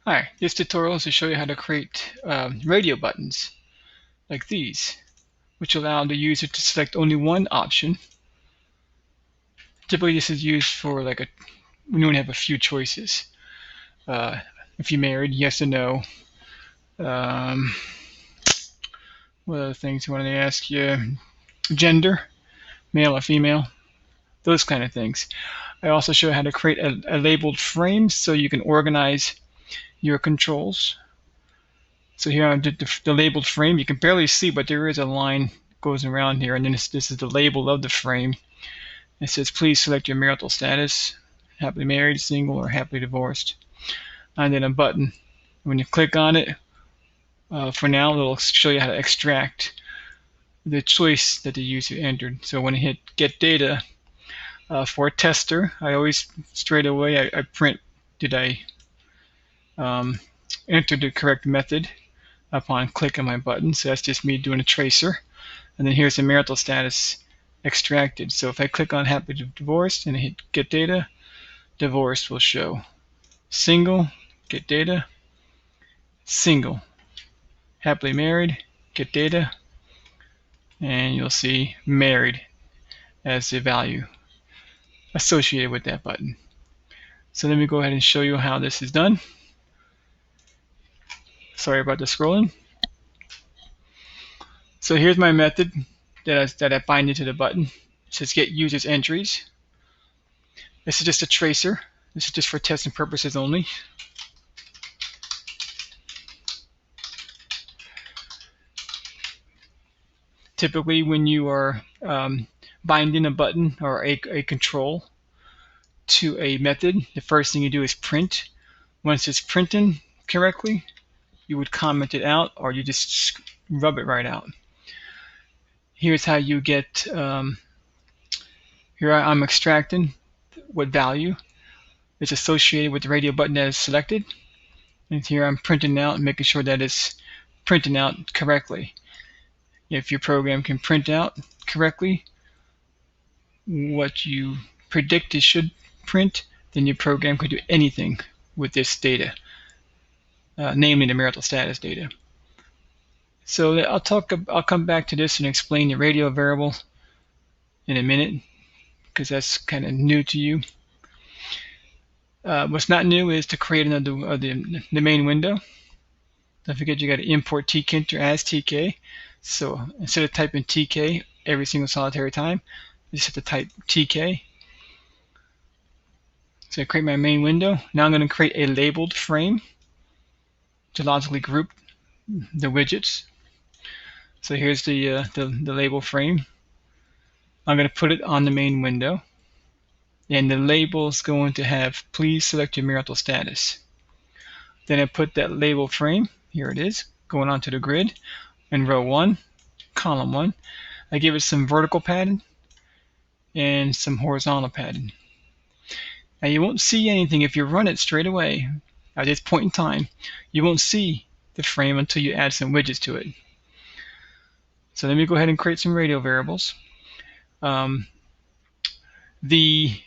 Hi, this tutorial is to show you how to create radio buttons like these, which allow the user to select only one option. Typically this is used for when you only have a few choices. If you're married, yes or no. What other things you want to ask you? Gender, male or female, those kind of things. I also show you how to create a labeled frame so you can organize your controls. So here on the labeled frame, you can barely see, but there is a line goes around here, and then this is the label of the frame. It says, please select your marital status, happily married, single, or happily divorced. And then a button. When you click on it, for now, it'll show you how to extract the choice that the user entered. So when I hit get data, for a tester, I always straight away I print did I enter the correct method upon clicking my button. So that's just me doing a tracer. And then here's the marital status extracted. So if I click on happily divorced and I hit get data, divorced will show. Single, get data, single. Happily married, get data, and you'll see married as the value associated with that button. So let me go ahead and show you how this is done. Sorry about the scrolling. So here's my method that I bind into the button. It says get users entries. This is just a tracer. This is just for testing purposes only. Typically when you are binding a button or a control to a method, the first thing you do is print. Once it's printing correctly, you would comment it out, or you just rub it right out. Here's how you get, here I'm extracting what value is associated with the radio button that is selected. And here I'm printing out and making sure that it's printing out correctly. If your program can print out correctly what you predict it should print, then your program could do anything with this data, namely the marital status data. So I'll come back to this and explain the radio variable in a minute, because that's kind of new to you. What's not new is to create another the main window. Don't forget you got to import tkinter as tk. So instead of typing tk every single solitary time, you just have to type tk. So I create my main window. Now I'm going to create a labeled frame to logically group the widgets. So here's the label frame. I'm going to put it on the main window, and the label is going to have please select your marital status. Then I put that label frame, here it is, going onto the grid in row 1, column 1. I give it some vertical padding and some horizontal padding. Now you won't see anything if you run it straight away at this point in time. You won't see the frame until you add some widgets to it. So let me go ahead and create some radio variables. Let me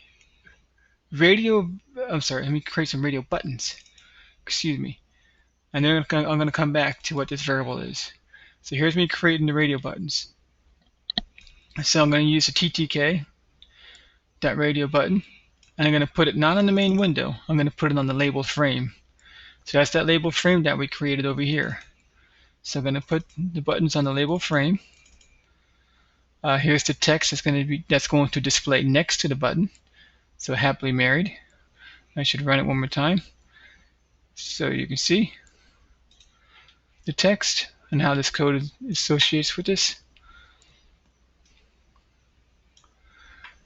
create some radio buttons. Excuse me. And then I'm going to come back to what this variable is. So here's me creating the radio buttons. So I'm going to use the ttk.radio button, and I'm going to put it not on the main window. I'm going to put it on the labeled frame. So that's that labeled frame that we created over here. So I'm going to put the buttons on the labeled frame. Here's the text that's going to display next to the button. So happily married. I should run it one more time so you can see the text and how this code associates with this.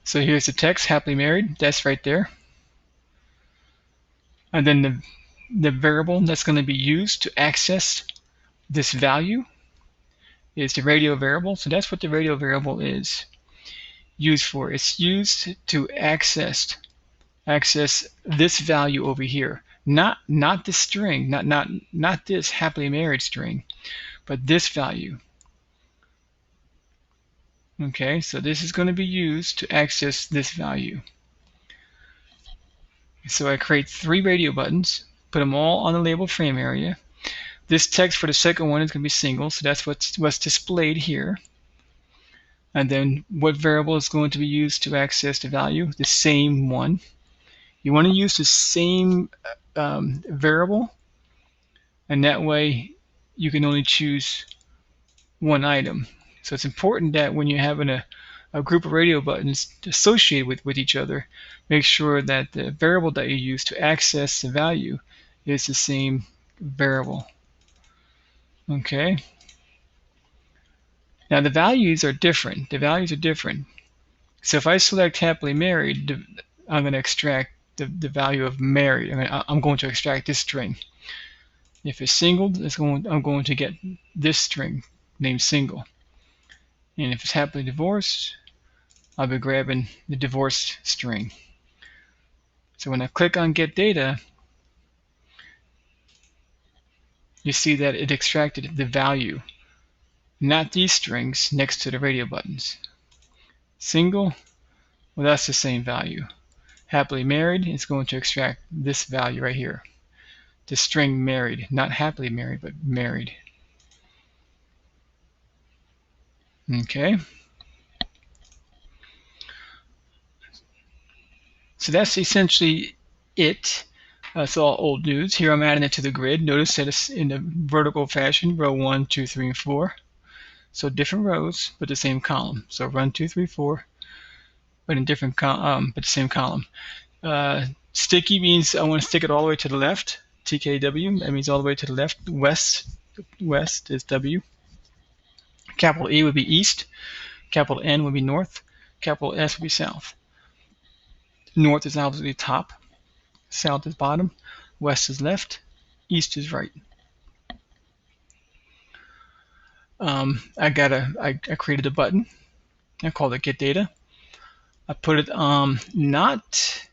So here's the text, happily married. That's right there. And then the variable that's going to be used to access this value is the radio variable. So that's what the radio variable is used for. It's used to access this value over here. Not this string, not this happily married string, but this value. Okay, so this is going to be used to access this value. So I create 3 radio buttons, put them all on the labeled frame area. This text for the second one is going to be single, so that's what's displayed here. And then what variable is going to be used to access the value? The same one. You want to use the same variable, and that way you can only choose one item. So it's important that when you're having a group of radio buttons associated with each other, make sure that the variable that you use to access the value is the same variable. Okay. Now the values are different. So if I select happily married, I'm going to extract the value of married. I'm going to extract this string. If it's single, I'm going to get this string named single. And if it's happily divorced, I'll be grabbing the divorced string. So when I click on get data, you see that it extracted the value, not these strings next to the radio buttons. Single, well, that's the same value. Happily married is going to extract this value right here. The string married, not happily married, but married. Okay. So that's essentially it. It's all old news. Here I'm adding it to the grid. Notice that it's in the vertical fashion, row 1, 2, 3, and 4. So different rows, but the same column. So run 2, 3, 4, but in different but the same column. Sticky means I want to stick it all the way to the left. TKW, that means all the way to the left. West is W. Capital E would be east. Capital N would be north. Capital S would be south. North is obviously top. South is bottom. West is left. East is right. I created a button. I called it Get Data. I put it not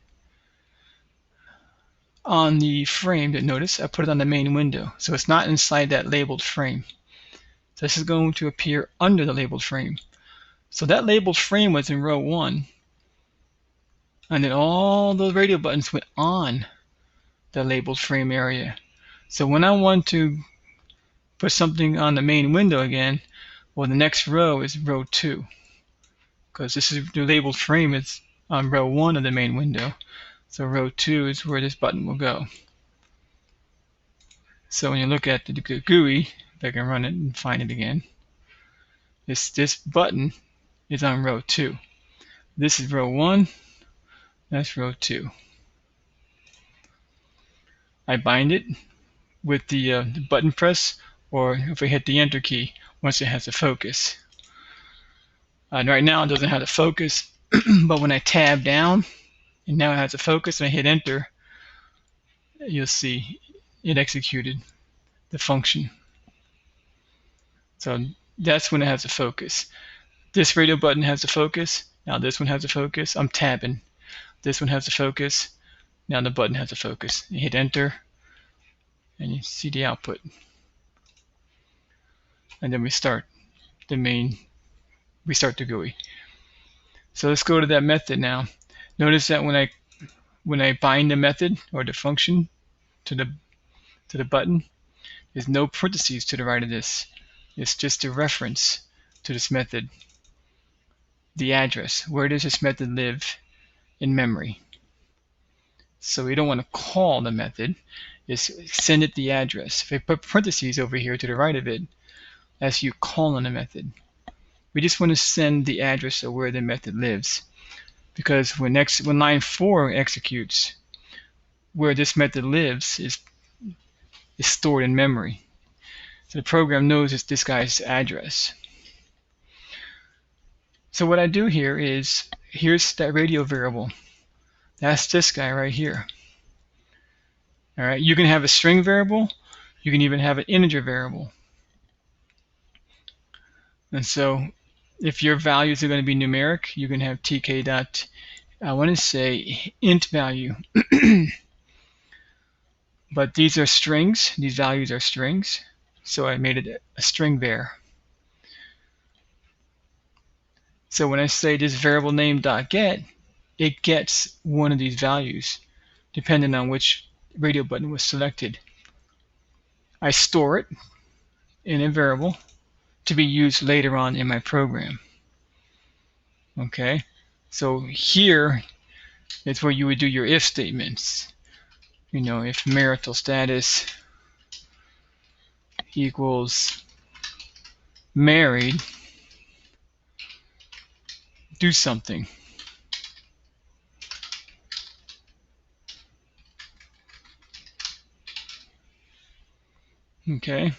on the frame, but notice I put it on the main window. So it's not inside that labeled frame. So this is going to appear under the labeled frame. So that labeled frame was in row 1. And then all those radio buttons went on the labeled frame area. So when I want to put something on the main window again, well, the next row is row 2. Because this is the labeled frame is on row 1 of the main window. So row 2 is where this button will go. So when you look at the GUI, if I can run it and find it again, this button is on row 2. This is row 1. That's row 2. I bind it with the button press, or if I hit the enter key once it has a focus. And right now it doesn't have a focus, but when I tab down, and now it has a focus, and I hit enter, you'll see it executed the function. So that's when it has a focus. This radio button has a focus. Now this one has a focus. I'm tabbing. This one has a focus. Now the button has a focus. You hit enter, and you see the output. And then we start the GUI. So let's go to that method now. Notice that when I bind the method or the function to the button, there's no parentheses to the right of this. It's just a reference to this method. The address. Where does this method live in memory? So we don't want to call the method. Just send it the address. If I put parentheses over here to the right of it, that's you calling the method. We just want to send the address of where the method lives, because when line 4 executes, where this method lives is stored in memory. So the program knows it's this guy's address. So what I do here is, here's that radio variable. That's this guy right here. All right, you can have a string variable. You can even have an integer variable. And so if your values are going to be numeric, you can have tk dot, I want to say int value. But these are strings. These values are strings. So I made it a string var. So when I say this variable name dot get, it gets one of these values, depending on which radio button was selected. I store it in a variable to be used later on in my program. Okay, so here is where you would do your if statements. If marital status equals married, do something. Okay.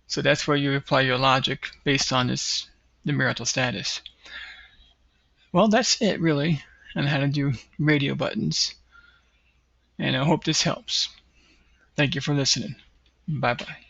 So that's where you apply your logic based on the marital status. Well, that's it really on how to do radio buttons. And I hope this helps. Thank you for listening. Bye-bye.